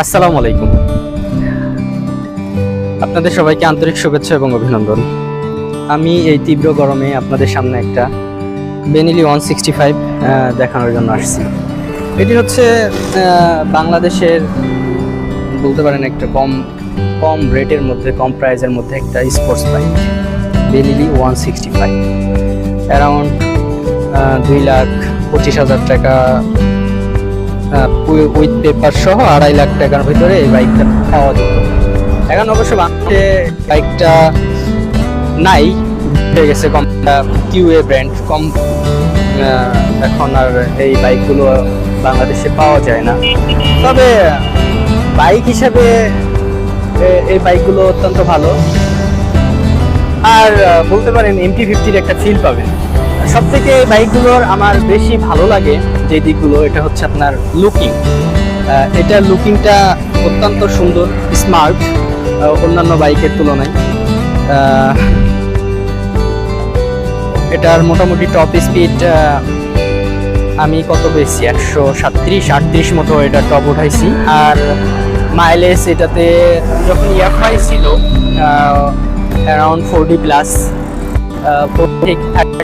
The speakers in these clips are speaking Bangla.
আসসালামু আলাইকুম। আপনাদের সবাইকে আন্তরিক শুভেচ্ছা এবং অভিনন্দন। আমি এই তীব্র গরমে আপনাদের সামনে একটা বেনিলি 165 দেখানোর জন্য আসছি। এটি হচ্ছে বাংলাদেশের বলতে পারেন একটা কম রেটের মধ্যে, কম প্রাইসের মধ্যে একটা স্পোর্টস বাইক, বেনিলি 165, অ্যারাউন্ড 2,25,000 টাকা উইথ পেপার সহ 2.5 লাখ টাকার ভিতরে এই বাইকটা পাওয়া যেত। এখন অবশ্য বাংলাদেশে বাইকটা নাই, হয়ে গেছে কম কিউএ ব্র্যান্ড কম, এখন আর এই বাইকগুলো বাংলাদেশে পাওয়া যায় না। তবে বাইক হিসাবে এই বাইকগুলো অত্যন্ত ভালো, আর বলতে পারেন MT-50-র একটা ফিল পাবেন। সব থেকে এই বাইকগুলোর আমার বেশি ভালো লাগে যে দিকগুলো, এটা হচ্ছে আপনার লুকিং। এটার লুকিংটা অত্যন্ত সুন্দর, স্মার্ট অন্যান্য বাইকের তুলনায়। এটার মোটামুটি টপ স্পিড আমি কত পেয়েছি, 137-38 মতো এটা টপ উঠাইছি। আর মাইলেজ এটাতে যখন EFI ছিল অ্যারাউন্ড 40+, 30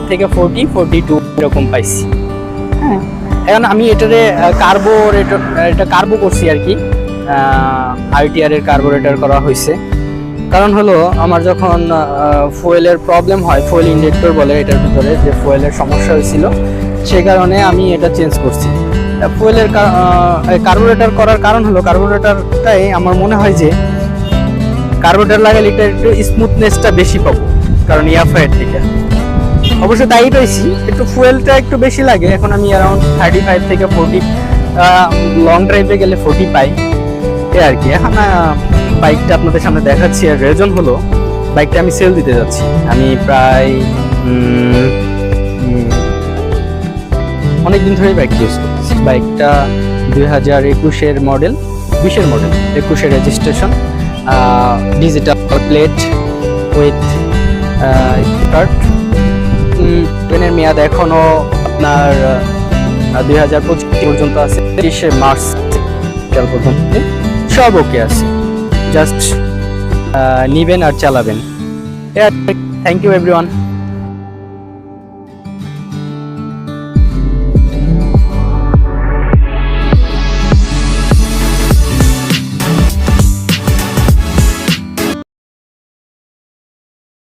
থেকে 42 এরকম পাইছি। হ্যাঁ, এখন আমি এটারে কার্বো করছি আর কি, ITR এর কার্বোরেটর করা হয়েছে। কারণ হলো আমার যখন ফুয়েলের প্রবলেম হয়, ফুয়েল ইনজেক্টর বলে এটার ভিতরে, যে ফুয়েলের সমস্যা হয়েছিল, সেই কারণে আমি এটা চেঞ্জ করছি। ফুয়েলের কার্বোরেটর করার কারণ হলো, কার্বোরেটরটাই আমার মনে হয় যে কার্বোরেটর লাগালে এটা একটু স্মুথনেসটা বেশি পাবো, কারণ EFI এর থেকে। অবশ্য তাই পাইছি, একটু ফুয়েলটা একটু বেশি লাগে। এখন আমি অ্যারাউন্ড 35 থেকে 40, লং ড্রাইভে গেলে 40 পাই এ আর কি। এখন বাইকটা আপনাদের সামনে দেখাচ্ছি, আর রিজন হলো বাইকটা আমি সেল দিতে যাচ্ছি। আমি প্রায় অনেকদিন ধরেই বাইক ইউজ করছি। বাইকটা 2021-এর মডেল, 20-এর মডেল, 21-এর registration, digital plate with card. পেনের মেয়াদ এখনো আপনার 2025 পর্যন্ত আছে, 30 মার্চ পর্যন্ত। সব ওকে আছে, জাস্ট নিবেন আর চালাবেন। Thank you everyone.